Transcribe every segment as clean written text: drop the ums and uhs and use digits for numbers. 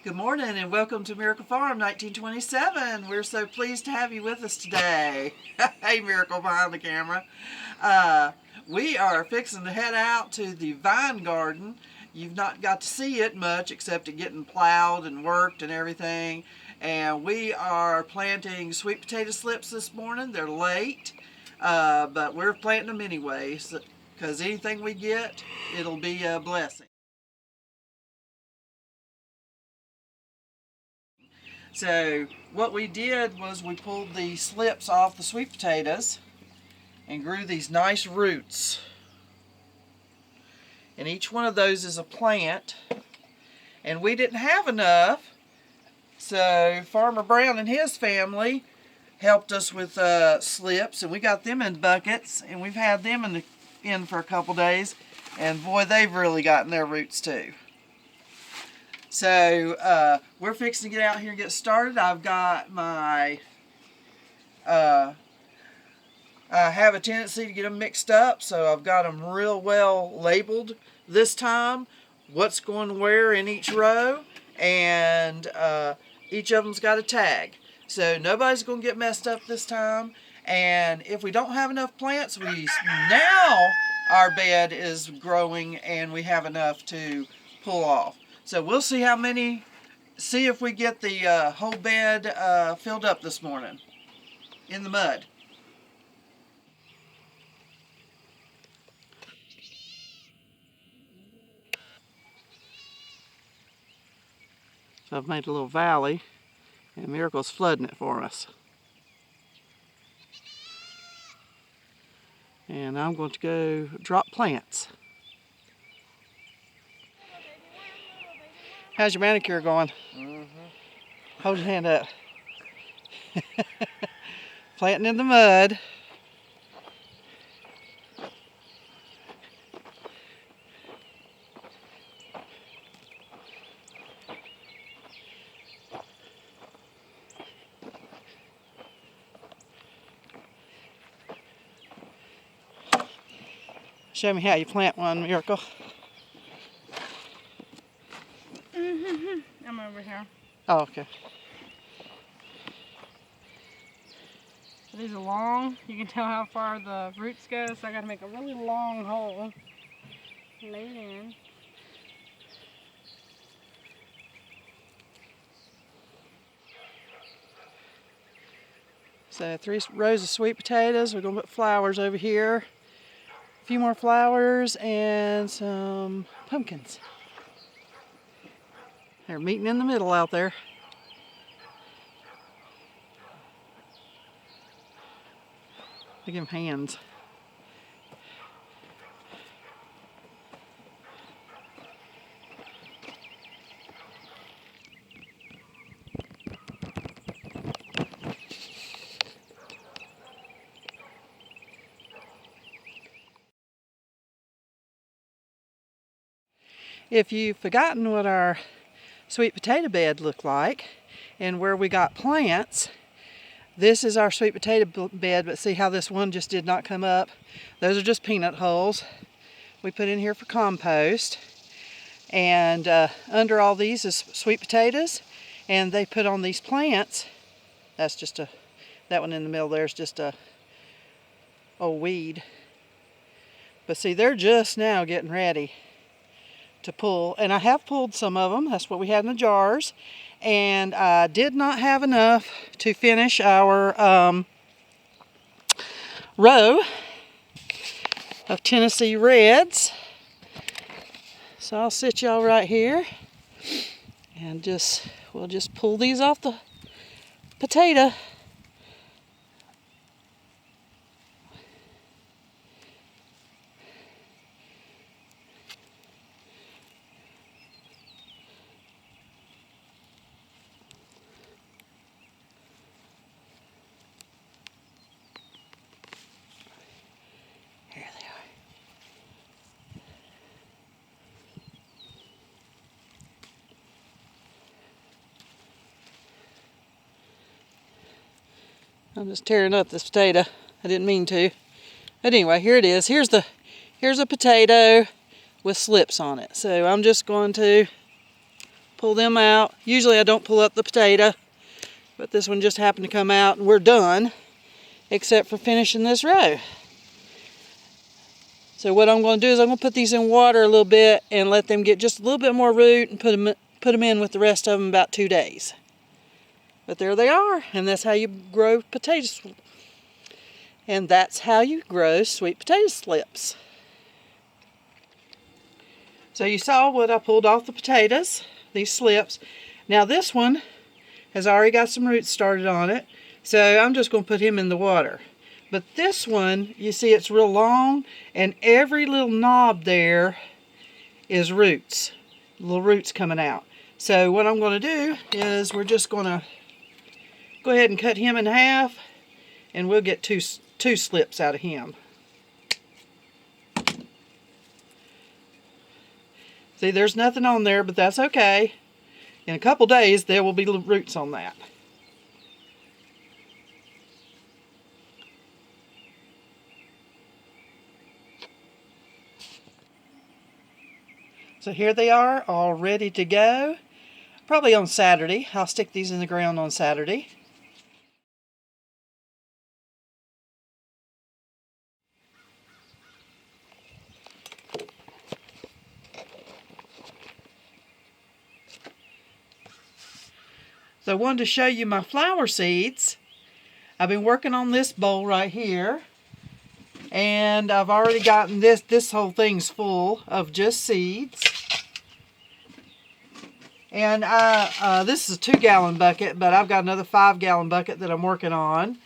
Good morning and welcome to Miracle Farm 1927. We're so pleased to have you with us today. Hey, Miracle behind the camera. We are fixing to head out to the vine garden. You've not got to see it much except it getting plowed and worked and everything. And we are planting sweet potato slips this morning. They're late, but we're planting them anyway because anything we get, it'll be a blessing. So what we did was we pulled the slips off the sweet potatoes and grew these nice roots. And each one of those is a plant. And we didn't have enough, so Farmer Brown and his family helped us with slips, and we got them in buckets, and we've had them in for a couple days, and boy, they've really gotten their roots too. So we're fixing to get out here and get started. I've got my, I have a tendency to get them mixed up, so I've got them real well labeled this time, what's going where in each row, and each of them's got a tag. So nobody's going to get messed up this time, and if we don't have enough plants, now our bed is growing and we have enough to pull off. So we'll see see if we get the whole bed filled up this morning in the mud. So I've made a little valley and Miracle's flooding it for us. And I'm going to go drop plants. How's your manicure going? Hold your hand up. Planting in the mud. Show me how you plant one, Miracle. I'm over here. Oh, okay. So these are long. You can tell how far the roots go, so I got to make a really long hole. Lay it in. So 3 rows of sweet potatoes. We're going to put flowers over here. A few more flowers and some pumpkins. They're meeting in the middle out there. Look at them hands. If you've forgotten what our sweet potato bed looked like and where we got plants, this is our sweet potato bed, but see how this one just did not come up? Those are just peanut holes we put in here for compost. And under all these is sweet potatoes, and they put on these plants. That's just that one in the middle there is just a weed. But see, they're just now getting ready to pull, and I have pulled some of them. That's what we had in the jars, and I did not have enough to finish our row of Tennessee Reds. So I'll sit y'all right here and we'll just pull these off the potato. I'm just tearing up this potato. I didn't mean to. But anyway, here it is. Here's a potato with slips on it. So I'm just going to pull them out. Usually I don't pull up the potato, but this one just happened to come out and we're done, except for finishing this row. So what I'm going to do is I'm going to put these in water a little bit and let them get just a little bit more root and put them in with the rest of them about 2 days. But there they are, and that's how you grow potatoes. And that's how you grow sweet potato slips. So you saw what I pulled off the potatoes, these slips. Now this one has already got some roots started on it, so I'm just going to put him in the water. But this one, you see it's real long, and every little knob there is roots, little roots coming out. So what I'm going to do is we're just going to go ahead and cut him in half, and we'll get two slips out of him. See, there's nothing on there, but that's okay. In a couple days, there will be roots on that. So here they are, all ready to go. Probably on Saturday. I'll stick these in the ground on Saturday. So I wanted to show you my flower seeds. I've been working on this bowl right here. And I've already gotten this whole thing's full of just seeds. And this is a 2-gallon bucket, but I've got another 5-gallon bucket that I'm working on.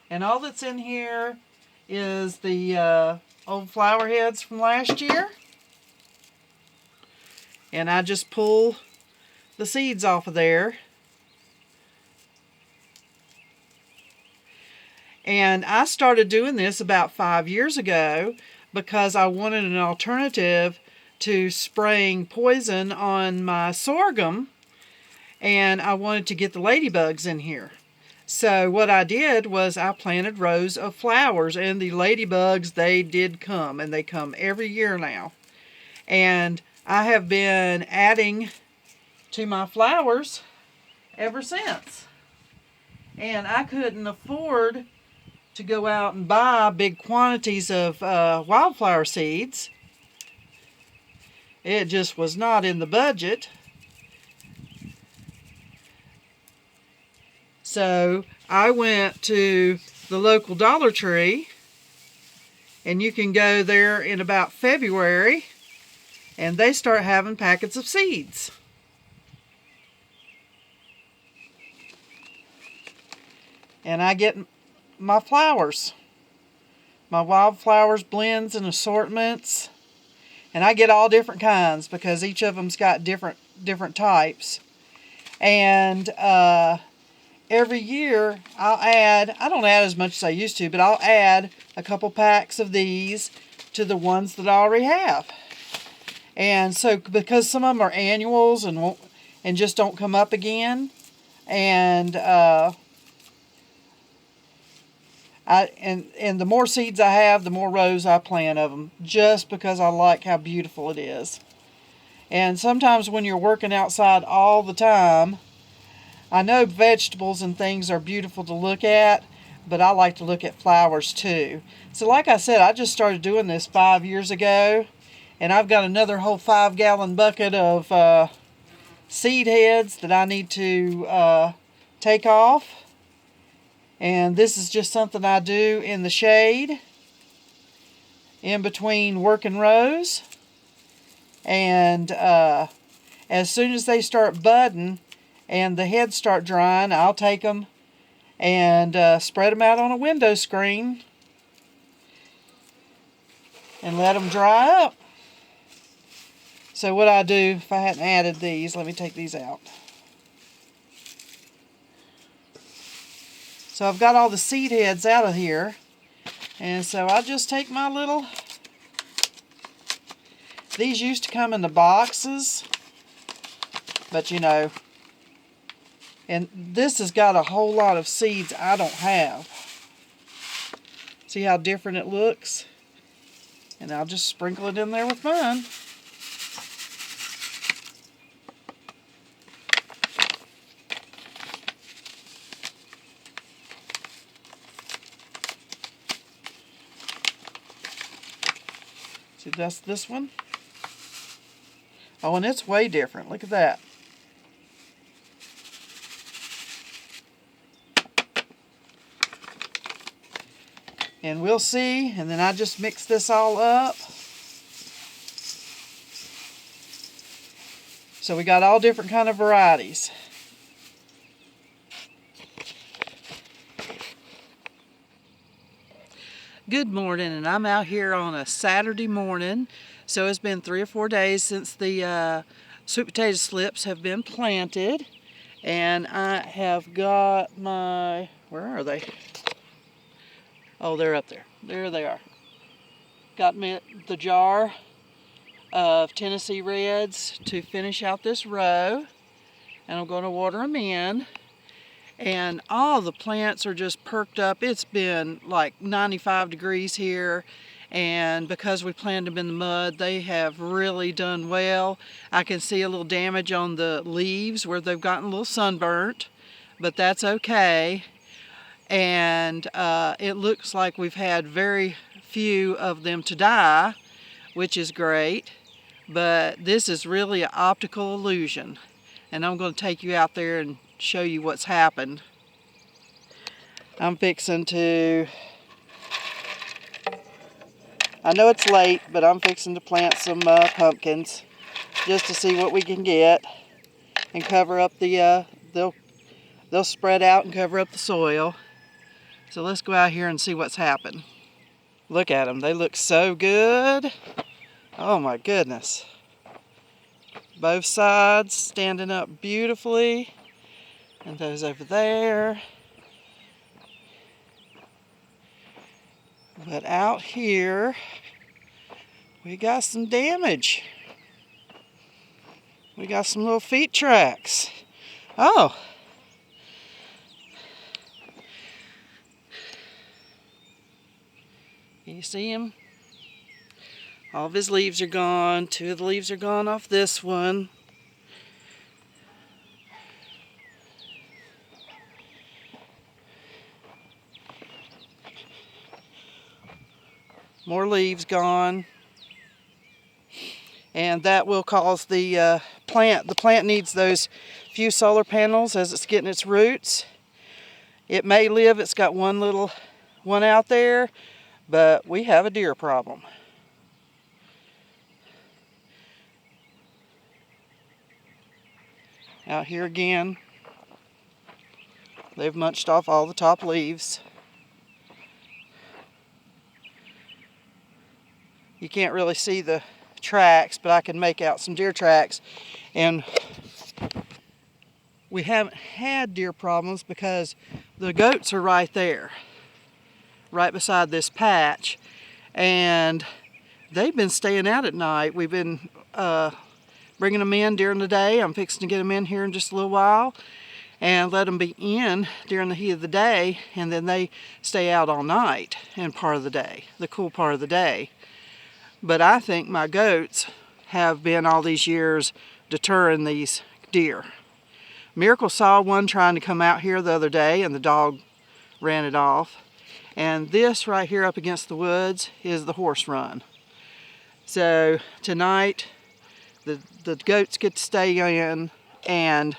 And all that's in here is the old flower heads from last year. And I just pull the seeds off of there. And I started doing this about 5 years ago because I wanted an alternative to spraying poison on my sorghum, and I wanted to get the ladybugs in here. So what I did was I planted rows of flowers, and the ladybugs, they did come, and they come every year now. And I have been adding to my flowers ever since. And I couldn't afford to go out and buy big quantities of wildflower seeds. It just was not in the budget. So I went to the local Dollar Tree, and you can go there in about February, and they start having packets of seeds. And I get my flowers, my wildflowers, blends and assortments, and I get all different kinds because each of them's got different types. And every year I'll add, I don't add as much as I used to, but I'll add a couple packs of these to the ones that I already have. And so because some of them are annuals and just don't come up again, and the more seeds I have, the more rows I plant of them, just because I like how beautiful it is. And sometimes when you're working outside all the time, I know vegetables and things are beautiful to look at, but I like to look at flowers too. So like I said, I just started doing this 5 years ago, and I've got another whole 5-gallon bucket of seed heads that I need to take off. And this is just something I do in the shade, in between working rows. And as soon as they start budding and the heads start drying, I'll take them and spread them out on a window screen and let them dry up. So what I do, if I hadn't added these, let me take these out. So I've got all the seed heads out of here, and so I just take my little, these used to come in the boxes, but you know, and this has got a whole lot of seeds I don't have. See how different it looks? And I'll just sprinkle it in there with mine. That's this one. Oh, and it's way different. Look at that. And we'll see, and then I just mix this all up. So we got all different kind of varieties. Good morning, and I'm out here on a Saturday morning. So it's been 3 or 4 days since the sweet potato slips have been planted. And I have got my, where are they? Oh, they're up there. There they are. Got me the jar of Tennessee Reds to finish out this row. And I'm going to water them in. And all the plants are just perked up. It's been like 95 degrees here. And because we planted them in the mud, they have really done well. I can see a little damage on the leaves where they've gotten a little sunburnt, but that's okay. And it looks like we've had very few of them to die, which is great. But this is really an optical illusion. And I'm going to take you out there and show you what's happened. I'm fixing to, I know it's late, but I'm fixing to plant some pumpkins just to see what we can get and cover up the, they'll spread out and cover up the soil. So let's go out here and see what's happened. Look at them, they look so good. Oh my goodness. Both sides standing up beautifully. And those over there. But out here, we got some damage. We got some little feet tracks. Oh. Can you see him? All of his leaves are gone. 2 of the leaves are gone off this one. More leaves gone. And that will cause the plant needs those few solar panels as it's getting its roots. It may live, it's got one little one out there, but we have a deer problem. Out here again, they've munched off all the top leaves. You can't really see the tracks, but I can make out some deer tracks. And we haven't had deer problems because the goats are right there, right beside this patch. And they've been staying out at night. We've been bringing them in during the day. I'm fixing to get them in here in just a little while and let them be in during the heat of the day, and then they stay out all night and part of the day, the cool part of the day. But I think my goats have been all these years deterring these deer. Miracle saw one trying to come out here the other day and the dog ran it off. And this right here up against the woods is the horse run. So tonight the goats get to stay in, and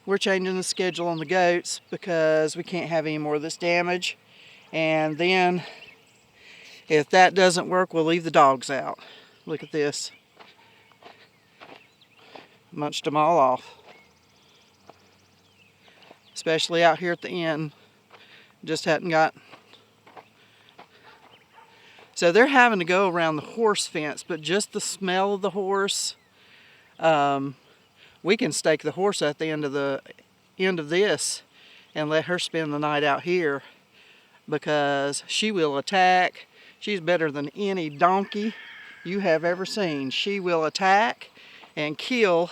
we're changing the schedule on the goats because we can't have any more of this damage. And then if that doesn't work, we'll leave the dogs out. Look at this. Munched them all off. Especially out here at the end. Just hadn't got. So they're having to go around the horse fence, but just the smell of the horse, we can stake the horse at the end of this and let her spend the night out here because she will attack. She's better than any donkey you have ever seen. She will attack and kill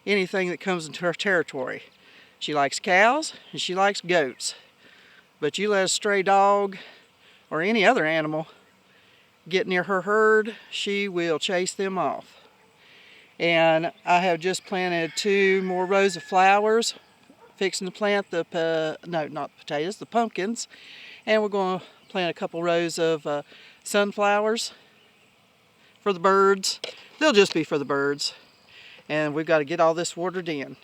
anything that comes into her territory. She likes cows and she likes goats. But you let a stray dog or any other animal get near her herd, she will chase them off. And I have just planted 2 more rows of flowers, fixing to plant the, no, not the potatoes, the pumpkins. And we're going to plant a couple rows of sunflowers. for the birds. They'll just be for the birds. And we've got to get all this watered in.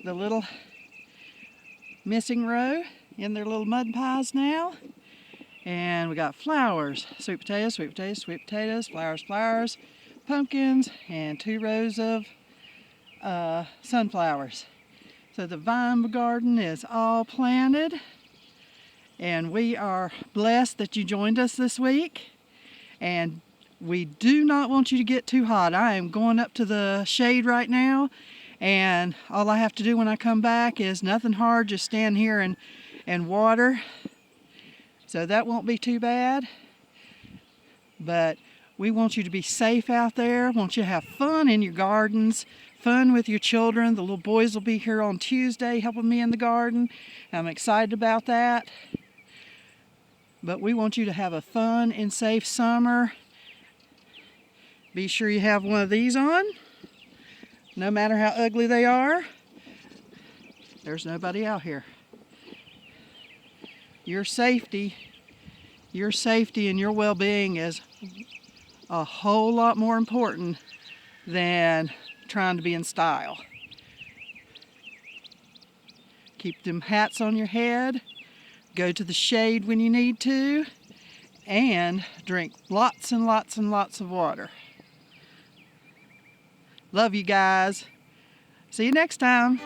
The little missing row in their little mud pies now. And we got flowers, sweet potatoes, sweet potatoes, sweet potatoes, flowers, flowers, pumpkins, and 2 rows of sunflowers. So the vine garden is all planted, and we are blessed that you joined us this week. And we do not want you to get too hot. I am going up to the shade right now, and all I have to do when I come back is nothing hard, just stand here and water. So that won't be too bad. But we want you to be safe out there. We want you to have fun in your gardens, fun with your children. The little boys will be here on Tuesday helping me in the garden. I'm excited about that. But we want you to have a fun and safe summer. Be sure you have one of these on. No matter how ugly they are, there's nobody out here. Your safety and your well-being is a whole lot more important than trying to be in style. Keep them hats on your head, go to the shade when you need to, and drink lots and lots and lots of water. Love you guys. See you next time.